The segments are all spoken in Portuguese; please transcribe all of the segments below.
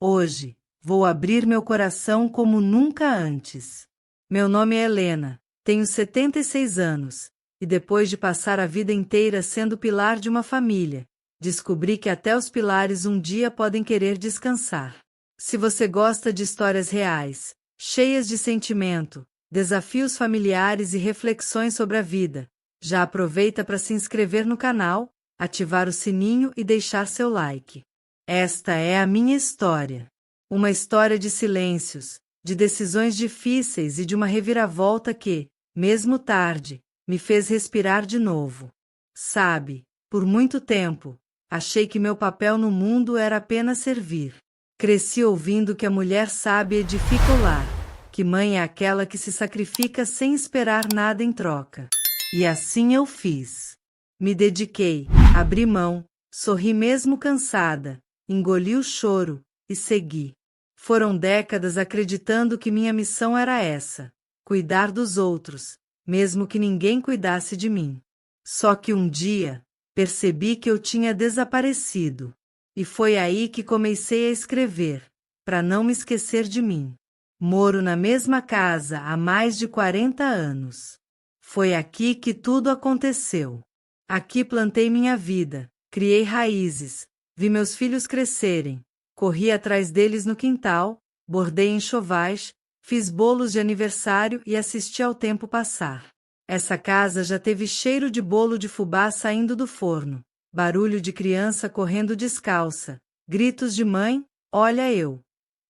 Hoje, vou abrir meu coração como nunca antes. Meu nome é Helena, tenho 76 anos, e depois de passar a vida inteira sendo pilar de uma família, descobri que até os pilares um dia podem querer descansar. Se você gosta de histórias reais, cheias de sentimento, desafios familiares e reflexões sobre a vida, já aproveita para se inscrever no canal, ativar o sininho e deixar seu like. Esta é a minha história. Uma história de silêncios, de decisões difíceis e de uma reviravolta que, mesmo tarde, me fez respirar de novo. Sabe, por muito tempo, achei que meu papel no mundo era apenas servir. Cresci ouvindo que a mulher sábia edifica o lar, que mãe é aquela que se sacrifica sem esperar nada em troca. E assim eu fiz. Me dediquei, abri mão, sorri mesmo cansada, engoli o choro e segui. Foram décadas acreditando que minha missão era essa: cuidar dos outros, mesmo que ninguém cuidasse de mim. Só que um dia, percebi que eu tinha desaparecido. E foi aí que comecei a escrever, para não me esquecer de mim. Moro na mesma casa há mais de 40 anos. Foi aqui que tudo aconteceu. Aqui plantei minha vida, criei raízes, vi meus filhos crescerem, corri atrás deles no quintal, bordei enxovais, fiz bolos de aniversário e assisti ao tempo passar. Essa casa já teve cheiro de bolo de fubá saindo do forno, barulho de criança correndo descalça, gritos de mãe, olha eu,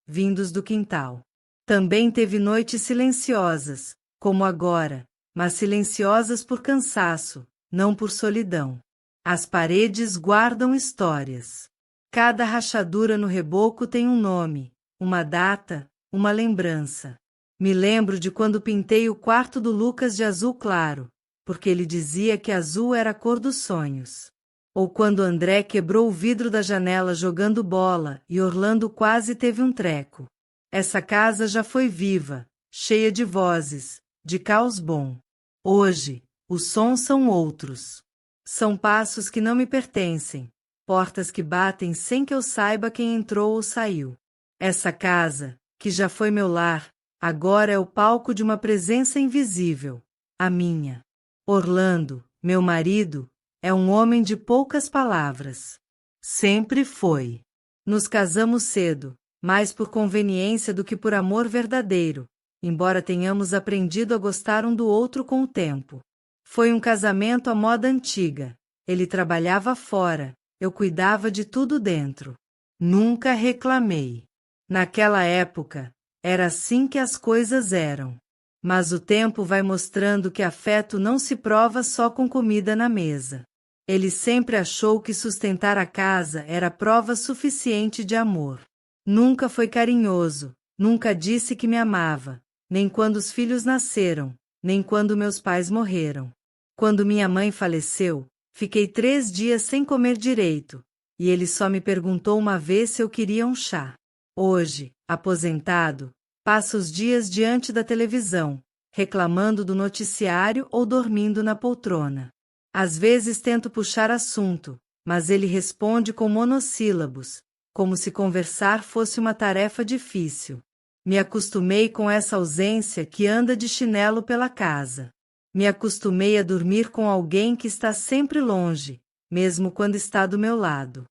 vindos do quintal. Também teve noites silenciosas, como agora, mas silenciosas por cansaço, não por solidão. As paredes guardam histórias. Cada rachadura no reboco tem um nome, uma data, uma lembrança. Me lembro de quando pintei o quarto do Lucas de azul claro, porque ele dizia que azul era a cor dos sonhos. Ou quando André quebrou o vidro da janela jogando bola e Orlando quase teve um treco. Essa casa já foi viva, cheia de vozes, de caos bom. Hoje, os sons são outros. São passos que não me pertencem, portas que batem sem que eu saiba quem entrou ou saiu. Essa casa, que já foi meu lar, agora é o palco de uma presença invisível, a minha. Orlando, meu marido, é um homem de poucas palavras. Sempre foi. Nos casamos cedo, mais por conveniência do que por amor verdadeiro, embora tenhamos aprendido a gostar um do outro com o tempo. Foi um casamento à moda antiga. Ele trabalhava fora, eu cuidava de tudo dentro. Nunca reclamei. Naquela época, era assim que as coisas eram. Mas o tempo vai mostrando que afeto não se prova só com comida na mesa. Ele sempre achou que sustentar a casa era prova suficiente de amor. Nunca foi carinhoso, nunca disse que me amava, nem quando os filhos nasceram, nem quando meus pais morreram. Quando minha mãe faleceu, fiquei 3 dias sem comer direito, e ele só me perguntou uma vez se eu queria um chá. Hoje, aposentado, passo os dias diante da televisão, reclamando do noticiário ou dormindo na poltrona. Às vezes tento puxar assunto, mas ele responde com monossílabos, como se conversar fosse uma tarefa difícil. Me acostumei com essa ausência que anda de chinelo pela casa. Me acostumei a dormir com alguém que está sempre longe, mesmo quando está do meu lado.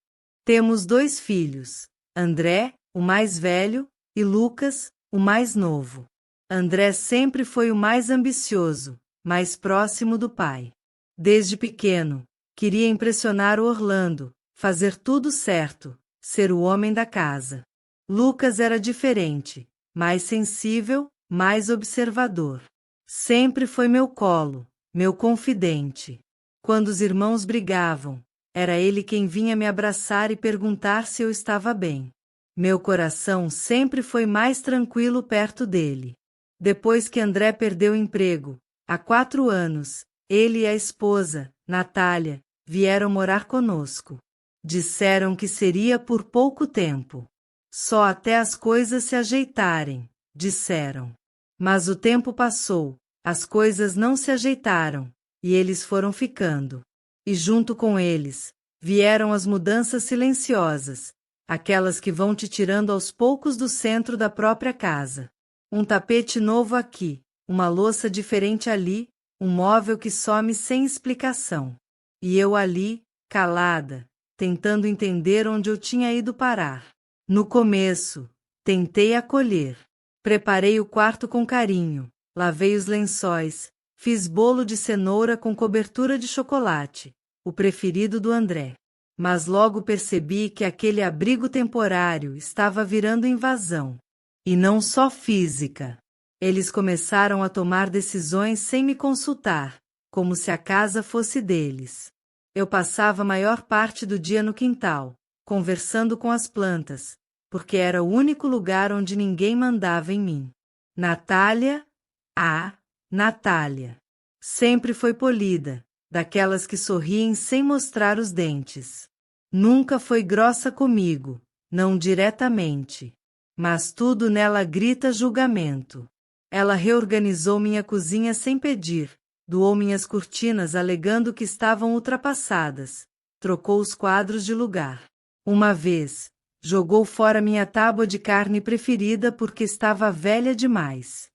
Temos 2 filhos, André, o mais velho, e Lucas, o mais novo. André sempre foi o mais ambicioso, mais próximo do pai. Desde pequeno, queria impressionar o Orlando, fazer tudo certo, ser o homem da casa. Lucas era diferente, mais sensível, mais observador. Sempre foi meu colo, meu confidente. Quando os irmãos brigavam, era ele quem vinha me abraçar e perguntar se eu estava bem. Meu coração sempre foi mais tranquilo perto dele. Depois que André perdeu o emprego, há 4 anos, ele e a esposa, Natália, vieram morar conosco. Disseram que seria por pouco tempo. Só até as coisas se ajeitarem, disseram. Mas o tempo passou, as coisas não se ajeitaram, e eles foram ficando. E junto com eles, vieram as mudanças silenciosas, aquelas que vão te tirando aos poucos do centro da própria casa. Um tapete novo aqui, uma louça diferente ali, um móvel que some sem explicação. E eu ali, calada, tentando entender onde eu tinha ido parar. No começo, tentei acolher. Preparei o quarto com carinho, lavei os lençóis, fiz bolo de cenoura com cobertura de chocolate, o preferido do André. Mas logo percebi que aquele abrigo temporário estava virando invasão. E não só física. Eles começaram a tomar decisões sem me consultar, como se a casa fosse deles. Eu passava a maior parte do dia no quintal, conversando com as plantas, porque era o único lugar onde ninguém mandava em mim. Natália, Natália. Sempre foi polida, daquelas que sorriem sem mostrar os dentes. Nunca foi grossa comigo, não diretamente. Mas tudo nela grita julgamento. Ela reorganizou minha cozinha sem pedir, doou minhas cortinas alegando que estavam ultrapassadas, trocou os quadros de lugar. Uma vez, jogou fora minha tábua de carne preferida porque estava velha demais.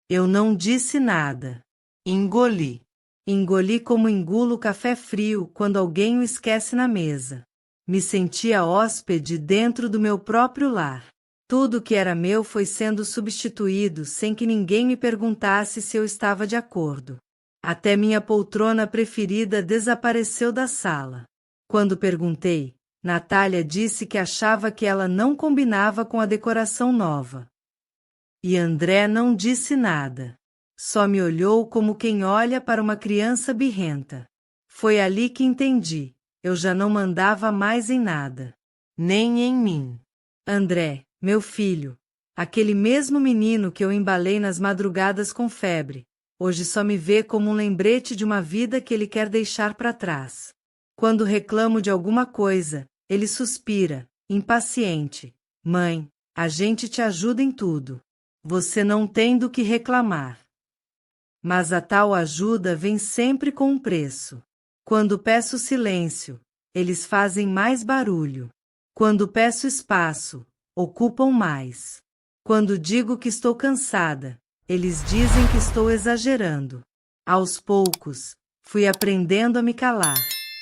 Eu não disse nada. Engoli. Engoli como engulo café frio quando alguém o esquece na mesa. Me sentia hóspede dentro do meu próprio lar. Tudo que era meu foi sendo substituído sem que ninguém me perguntasse se eu estava de acordo. Até minha poltrona preferida desapareceu da sala. Quando perguntei, Natália disse que achava que ela não combinava com a decoração nova. E André não disse nada. Só me olhou como quem olha para uma criança birrenta. Foi ali que entendi, eu já não mandava mais em nada. Nem em mim. André, meu filho, aquele mesmo menino que eu embalei nas madrugadas com febre, hoje só me vê como um lembrete de uma vida que ele quer deixar para trás. Quando reclamo de alguma coisa, ele suspira, impaciente. Mãe, a gente te ajuda em tudo. Você não tem do que reclamar. Mas a tal ajuda vem sempre com um preço. Quando peço silêncio, eles fazem mais barulho. Quando peço espaço, ocupam mais. Quando digo que estou cansada, eles dizem que estou exagerando. Aos poucos, fui aprendendo a me calar.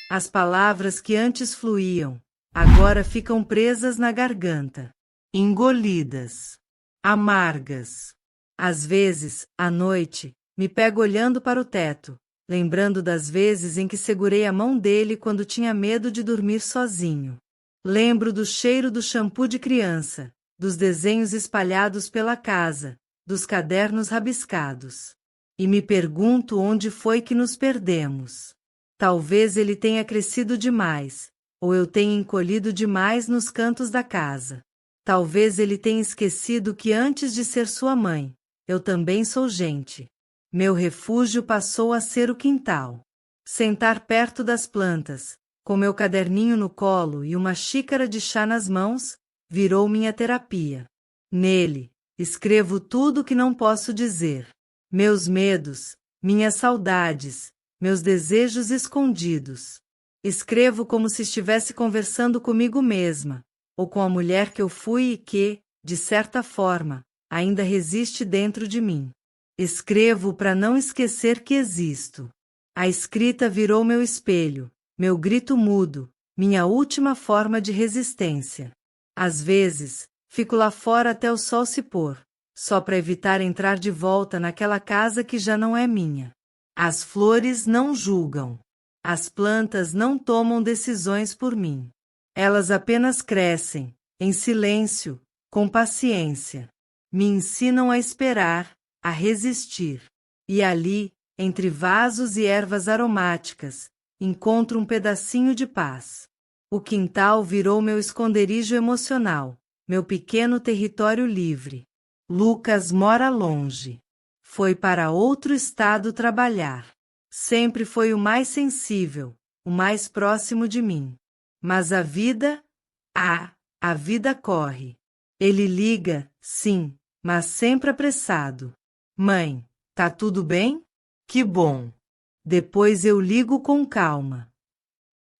As palavras que antes fluíam, agora ficam presas na garganta. Engolidas. Amargas. Às vezes, à noite, me pego olhando para o teto, lembrando das vezes em que segurei a mão dele quando tinha medo de dormir sozinho. Lembro do cheiro do shampoo de criança, dos desenhos espalhados pela casa, dos cadernos rabiscados. E me pergunto onde foi que nos perdemos. Talvez ele tenha crescido demais, ou eu tenha encolhido demais nos cantos da casa. Talvez ele tenha esquecido que antes de ser sua mãe, eu também sou gente. Meu refúgio passou a ser o quintal. Sentar perto das plantas, com meu caderninho no colo e uma xícara de chá nas mãos, virou minha terapia. Nele, escrevo tudo o que não posso dizer. Meus medos, minhas saudades, meus desejos escondidos. Escrevo como se estivesse conversando comigo mesma, ou com a mulher que eu fui e que, de certa forma, ainda resiste dentro de mim. Escrevo para não esquecer que existo. A escrita virou meu espelho, meu grito mudo, minha última forma de resistência. Às vezes, fico lá fora até o sol se pôr, só para evitar entrar de volta naquela casa que já não é minha. As flores não julgam. As plantas não tomam decisões por mim. Elas apenas crescem, em silêncio, com paciência. Me ensinam a esperar, a resistir. E ali, entre vasos e ervas aromáticas, encontro um pedacinho de paz. O quintal virou meu esconderijo emocional, meu pequeno território livre. Lucas mora longe. Foi para outro estado trabalhar. Sempre foi o mais sensível, o mais próximo de mim. Mas a vida? A vida corre. Ele liga, sim, mas sempre apressado. Mãe, tá tudo bem? Que bom. Depois eu ligo com calma.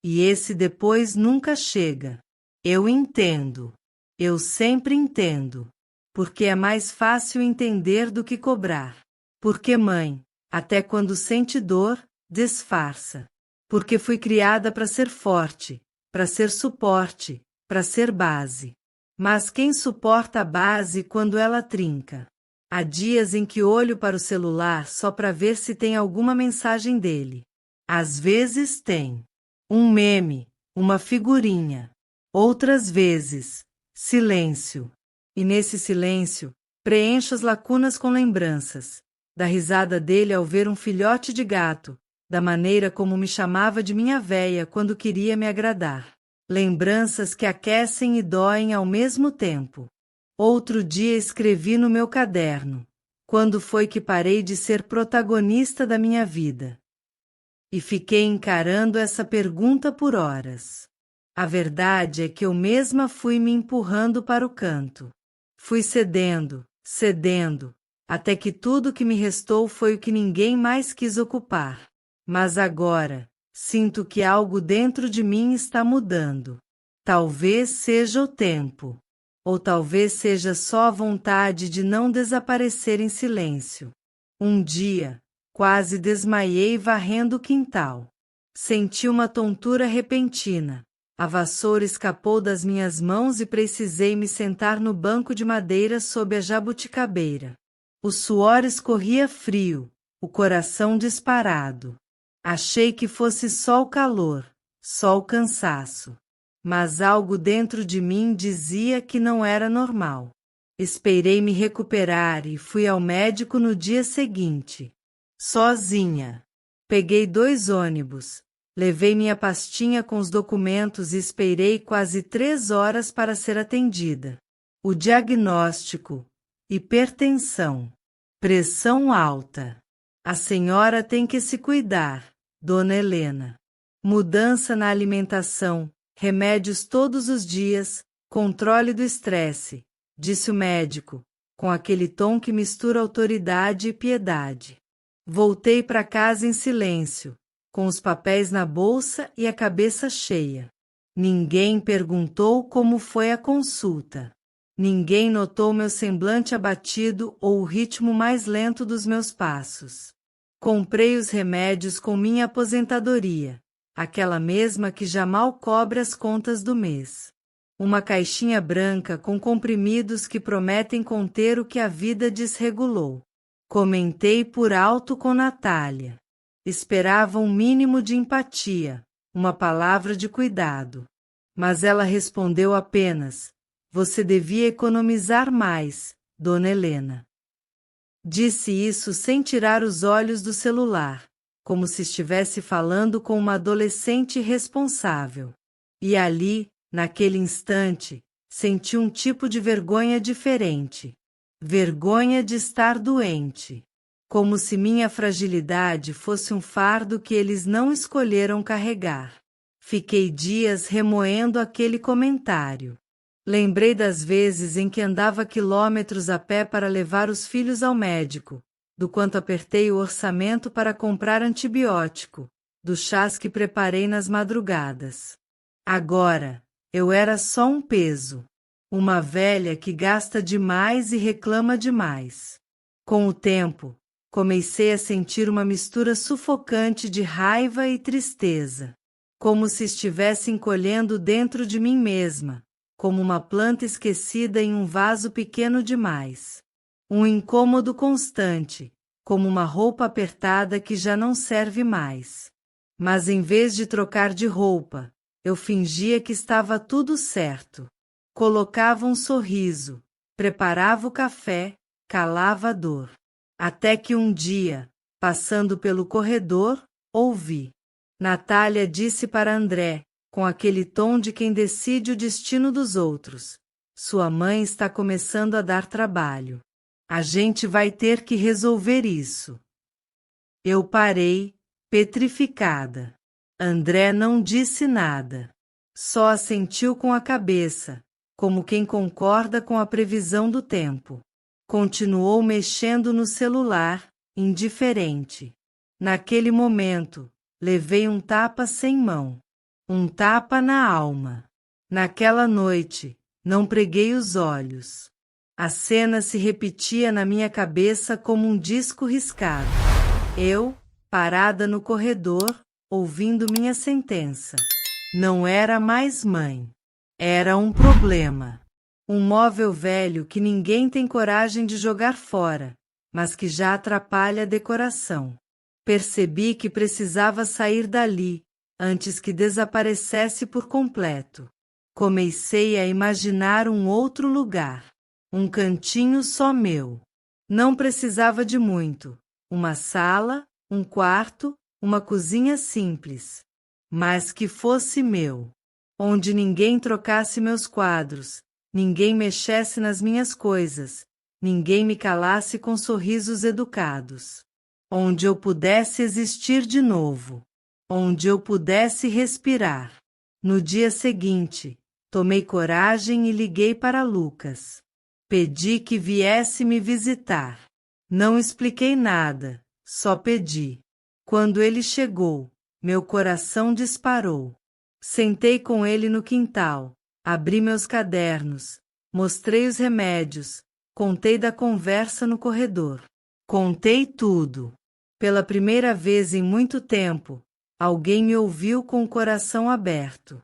E esse depois nunca chega. Eu entendo. Eu sempre entendo. Porque é mais fácil entender do que cobrar. Porque mãe, até quando sente dor, disfarça. Porque fui criada para ser forte, para ser suporte, para ser base. Mas quem suporta a base quando ela trinca? Há dias em que olho para o celular só para ver se tem alguma mensagem dele. Às vezes tem um meme, uma figurinha. Outras vezes, silêncio. E nesse silêncio, preencho as lacunas com lembranças. Da risada dele ao ver um filhote de gato, da maneira como me chamava de minha véia quando queria me agradar. Lembranças que aquecem e doem ao mesmo tempo. Outro dia escrevi no meu caderno: quando foi que parei de ser protagonista da minha vida? E fiquei encarando essa pergunta por horas. A verdade é que eu mesma fui me empurrando para o canto. Fui cedendo, cedendo, até que tudo que me restou foi o que ninguém mais quis ocupar. Mas agora, sinto que algo dentro de mim está mudando. Talvez seja o tempo. Ou talvez seja só a vontade de não desaparecer em silêncio. Um dia, quase desmaiei varrendo o quintal. Senti uma tontura repentina. A vassoura escapou das minhas mãos e precisei me sentar no banco de madeira sob a jabuticabeira. O suor escorria frio, o coração disparado. Achei que fosse só o calor, só o cansaço. Mas algo dentro de mim dizia que não era normal. Esperei me recuperar e fui ao médico no dia seguinte. Sozinha. Peguei 2 ônibus. Levei minha pastinha com os documentos e esperei quase 3 horas para ser atendida. O diagnóstico: hipertensão. Pressão alta. A senhora tem que se cuidar, dona Helena. Mudança na alimentação, remédios todos os dias, controle do estresse, disse o médico, com aquele tom que mistura autoridade e piedade. Voltei para casa em silêncio, com os papéis na bolsa e a cabeça cheia. Ninguém perguntou como foi a consulta. Ninguém notou meu semblante abatido ou o ritmo mais lento dos meus passos. Comprei os remédios com minha aposentadoria, aquela mesma que já mal cobre as contas do mês. Uma caixinha branca com comprimidos que prometem conter o que a vida desregulou. Comentei por alto com Natália. Esperava um mínimo de empatia, uma palavra de cuidado. Mas ela respondeu apenas: você devia economizar mais, dona Helena. Disse isso sem tirar os olhos do celular, como se estivesse falando com uma adolescente responsável. E ali, naquele instante, senti um tipo de vergonha diferente. Vergonha de estar doente. Como se minha fragilidade fosse um fardo que eles não escolheram carregar. Fiquei dias remoendo aquele comentário. Lembrei das vezes em que andava quilômetros a pé para levar os filhos ao médico, do quanto apertei o orçamento para comprar antibiótico, dos chás que preparei nas madrugadas. Agora, eu era só um peso. Uma velha que gasta demais e reclama demais. Com o tempo, comecei a sentir uma mistura sufocante de raiva e tristeza. Como se estivesse encolhendo dentro de mim mesma, como uma planta esquecida em um vaso pequeno demais. Um incômodo constante, como uma roupa apertada que já não serve mais. Mas em vez de trocar de roupa, eu fingia que estava tudo certo. Colocava um sorriso, preparava o café, calava a dor. Até que um dia, passando pelo corredor, ouvi. Natália disse para André, com aquele tom de quem decide o destino dos outros: sua mãe está começando a dar trabalho. A gente vai ter que resolver isso. Eu parei, petrificada. André não disse nada. Só assentiu com a cabeça, como quem concorda com a previsão do tempo. Continuou mexendo no celular, indiferente. Naquele momento, levei um tapa sem mão. Um tapa na alma. Naquela noite, não preguei os olhos. A cena se repetia na minha cabeça como um disco riscado. Eu, parada no corredor, ouvindo minha sentença. Não era mais mãe. Era um problema. Um móvel velho que ninguém tem coragem de jogar fora, mas que já atrapalha a decoração. Percebi que precisava sair dali, antes que desaparecesse por completo. Comecei a imaginar um outro lugar. Um cantinho só meu. Não precisava de muito. Uma sala, um quarto, uma cozinha simples. Mas que fosse meu. Onde ninguém trocasse meus quadros, ninguém mexesse nas minhas coisas, ninguém me calasse com sorrisos educados. Onde eu pudesse existir de novo. Onde eu pudesse respirar. No dia seguinte, tomei coragem e liguei para Lucas. Pedi que viesse me visitar. Não expliquei nada, só pedi. Quando ele chegou, meu coração disparou. Sentei com ele no quintal, abri meus cadernos, mostrei os remédios, contei da conversa no corredor. Contei tudo. Pela primeira vez em muito tempo, alguém me ouviu com o coração aberto.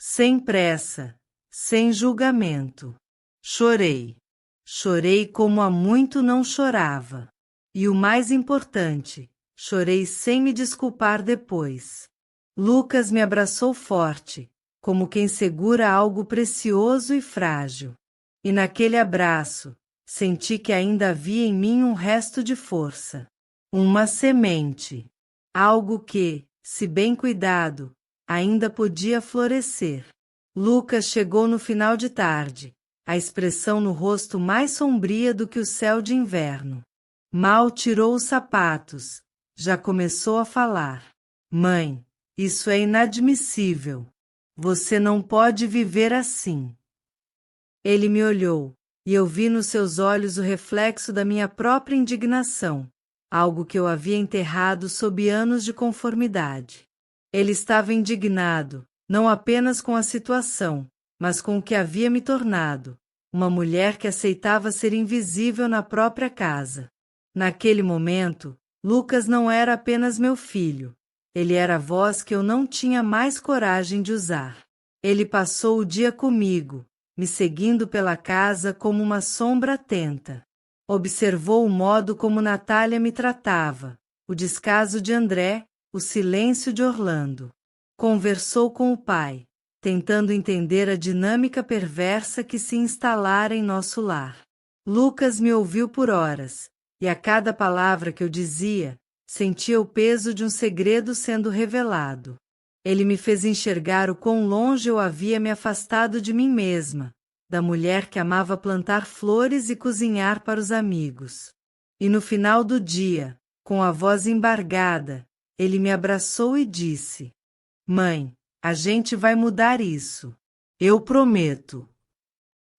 Sem pressa, sem julgamento. Chorei. Chorei como há muito não chorava. E o mais importante, chorei sem me desculpar depois. Lucas me abraçou forte, como quem segura algo precioso e frágil. E naquele abraço, senti que ainda havia em mim um resto de força. Uma semente. Algo que, se bem cuidado, ainda podia florescer. Lucas chegou no final de tarde, a expressão no rosto mais sombria do que o céu de inverno. Mal tirou os sapatos, já começou a falar. Mãe, isso é inadmissível. Você não pode viver assim. Ele me olhou, e eu vi nos seus olhos o reflexo da minha própria indignação, algo que eu havia enterrado sob anos de conformidade. Ele estava indignado, não apenas com a situação, mas com o que havia me tornado, uma mulher que aceitava ser invisível na própria casa. Naquele momento, Lucas não era apenas meu filho. Ele era a voz que eu não tinha mais coragem de usar. Ele passou o dia comigo, me seguindo pela casa como uma sombra atenta. Observou o modo como Natália me tratava, o descaso de André, o silêncio de Orlando. Conversou com o pai, tentando entender a dinâmica perversa que se instalara em nosso lar. Lucas me ouviu por horas, e a cada palavra que eu dizia, sentia o peso de um segredo sendo revelado. Ele me fez enxergar o quão longe eu havia me afastado de mim mesma, da mulher que amava plantar flores e cozinhar para os amigos. E no final do dia, com a voz embargada, ele me abraçou e disse: Mãe, a gente vai mudar isso. Eu prometo.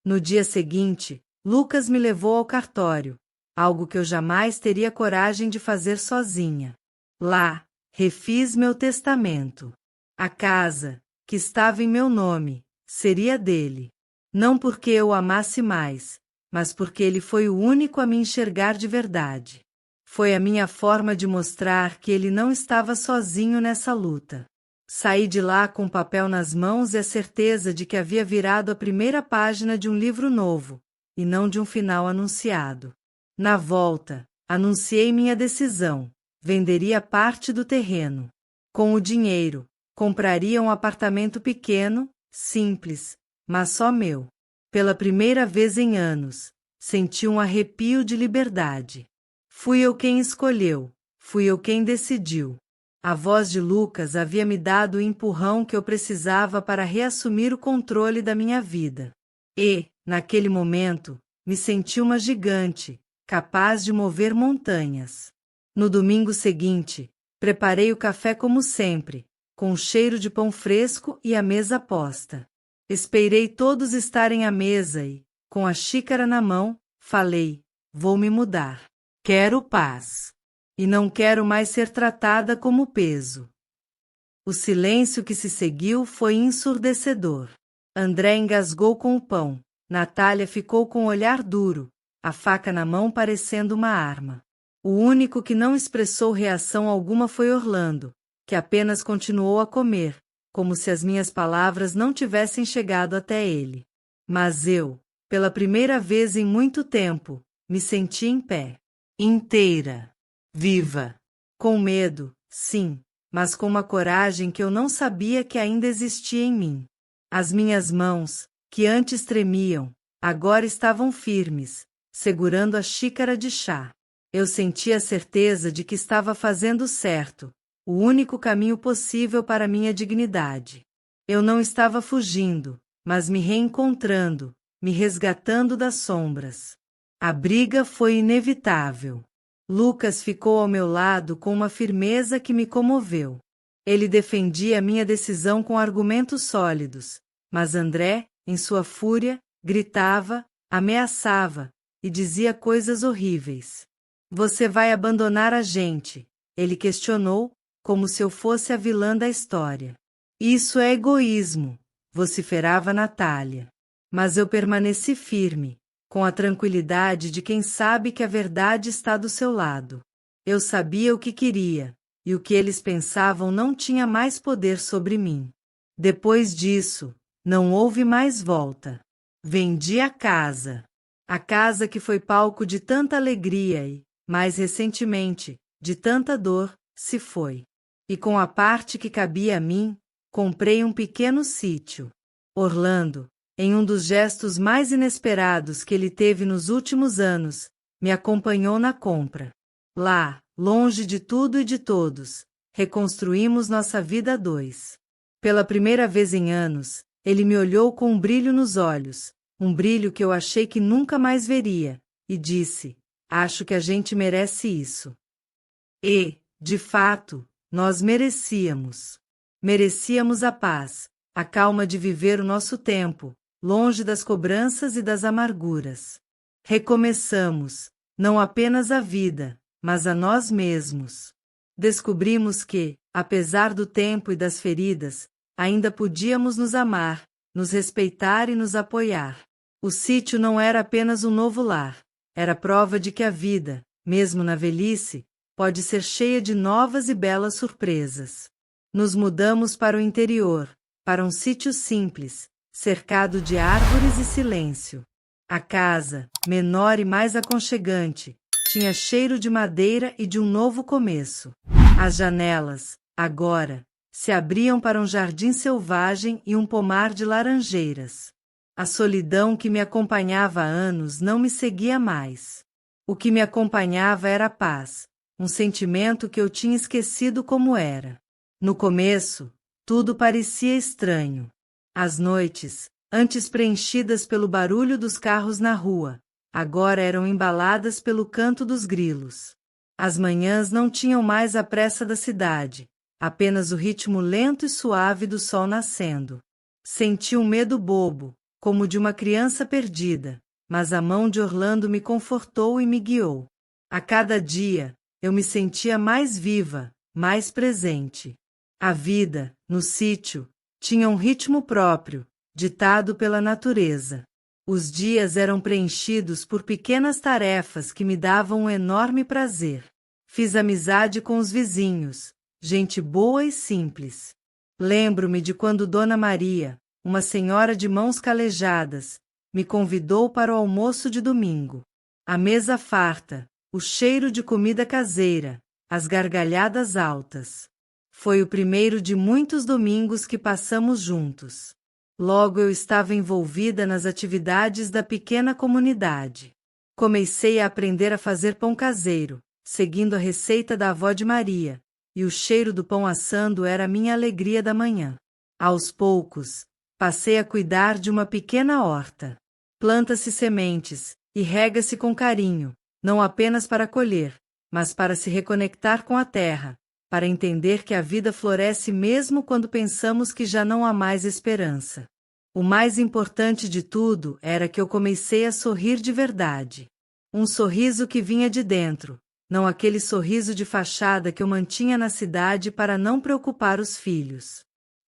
No dia seguinte, Lucas me levou ao cartório, algo que eu jamais teria coragem de fazer sozinha. Lá, refiz meu testamento. A casa, que estava em meu nome, seria dele. Não porque eu o amasse mais, mas porque ele foi o único a me enxergar de verdade. Foi a minha forma de mostrar que ele não estava sozinho nessa luta. Saí de lá com o papel nas mãos e a certeza de que havia virado a primeira página de um livro novo, e não de um final anunciado. Na volta, anunciei minha decisão. Venderia parte do terreno. Com o dinheiro, compraria um apartamento pequeno, simples, mas só meu. Pela primeira vez em anos, senti um arrepio de liberdade. Fui eu quem escolheu, fui eu quem decidiu. A voz de Lucas havia me dado o empurrão que eu precisava para reassumir o controle da minha vida. E, naquele momento, me senti uma gigante, capaz de mover montanhas. No domingo seguinte, preparei o café como sempre, com o cheiro de pão fresco e a mesa posta. Esperei todos estarem à mesa e, com a xícara na mão, falei: vou me mudar. Quero paz. E não quero mais ser tratada como peso. O silêncio que se seguiu foi ensurdecedor. André engasgou com o pão. Natália ficou com o olhar duro, a faca na mão parecendo uma arma. O único que não expressou reação alguma foi Orlando, que apenas continuou a comer, como se as minhas palavras não tivessem chegado até ele. Mas eu, pela primeira vez em muito tempo, me senti em pé. Inteira. Viva. Com medo, sim, mas com uma coragem que eu não sabia que ainda existia em mim. As minhas mãos, que antes tremiam, agora estavam firmes, segurando a xícara de chá. Eu sentia a certeza de que estava fazendo certo, o único caminho possível para minha dignidade. Eu não estava fugindo, mas me reencontrando, me resgatando das sombras. A briga foi inevitável. Lucas ficou ao meu lado com uma firmeza que me comoveu. Ele defendia minha decisão com argumentos sólidos, mas André, em sua fúria, gritava, ameaçava e dizia coisas horríveis. Você vai abandonar a gente? Ele questionou, como se eu fosse a vilã da história. Isso é egoísmo, vociferava Natália. Mas eu permaneci firme, com a tranquilidade de quem sabe que a verdade está do seu lado. Eu sabia o que queria, e o que eles pensavam não tinha mais poder sobre mim. Depois disso, não houve mais volta. Vendi a casa que foi palco de tanta alegria e, mais recentemente, de tanta dor, se foi. E com a parte que cabia a mim, comprei um pequeno sítio. Orlando, em um dos gestos mais inesperados que ele teve nos últimos anos, me acompanhou na compra. Lá, longe de tudo e de todos, reconstruímos nossa vida a dois. Pela primeira vez em anos, ele me olhou com um brilho nos olhos, um brilho que eu achei que nunca mais veria, e disse: acho que a gente merece isso. E, de fato, nós merecíamos. Merecíamos a paz, a calma de viver o nosso tempo, longe das cobranças e das amarguras. Recomeçamos, não apenas a vida, mas a nós mesmos. Descobrimos que, apesar do tempo e das feridas, ainda podíamos nos amar, nos respeitar e nos apoiar. O sítio não era apenas um novo lar, era prova de que a vida, mesmo na velhice, pode ser cheia de novas e belas surpresas. Nos mudamos para o interior, para um sítio simples, cercado de árvores e silêncio. A casa, menor e mais aconchegante, tinha cheiro de madeira e de um novo começo. As janelas, agora, se abriam para um jardim selvagem e um pomar de laranjeiras. A solidão que me acompanhava há anos não me seguia mais. O que me acompanhava era a paz, um sentimento que eu tinha esquecido como era. No começo, tudo parecia estranho. As noites, antes preenchidas pelo barulho dos carros na rua, agora eram embaladas pelo canto dos grilos. As manhãs não tinham mais a pressa da cidade, apenas o ritmo lento e suave do sol nascendo. Senti um medo bobo, como de uma criança perdida, mas a mão de Orlando me confortou e me guiou. A cada dia, eu me sentia mais viva, mais presente. A vida, no sítio, tinha um ritmo próprio, ditado pela natureza. Os dias eram preenchidos por pequenas tarefas que me davam um enorme prazer. Fiz amizade com os vizinhos, gente boa e simples. Lembro-me de quando Dona Maria, uma senhora de mãos calejadas, me convidou para o almoço de domingo. A mesa farta, o cheiro de comida caseira, as gargalhadas altas. Foi o primeiro de muitos domingos que passamos juntos. Logo eu estava envolvida nas atividades da pequena comunidade. Comecei a aprender a fazer pão caseiro, seguindo a receita da avó de Maria, e o cheiro do pão assando era a minha alegria da manhã. Aos poucos, passei a cuidar de uma pequena horta. Planta-se sementes, e rega-se com carinho, não apenas para colher, mas para se reconectar com a terra, para entender que a vida floresce mesmo quando pensamos que já não há mais esperança. O mais importante de tudo era que eu comecei a sorrir de verdade. Um sorriso que vinha de dentro, não aquele sorriso de fachada que eu mantinha na cidade para não preocupar os filhos.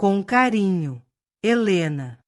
Com carinho, Helena.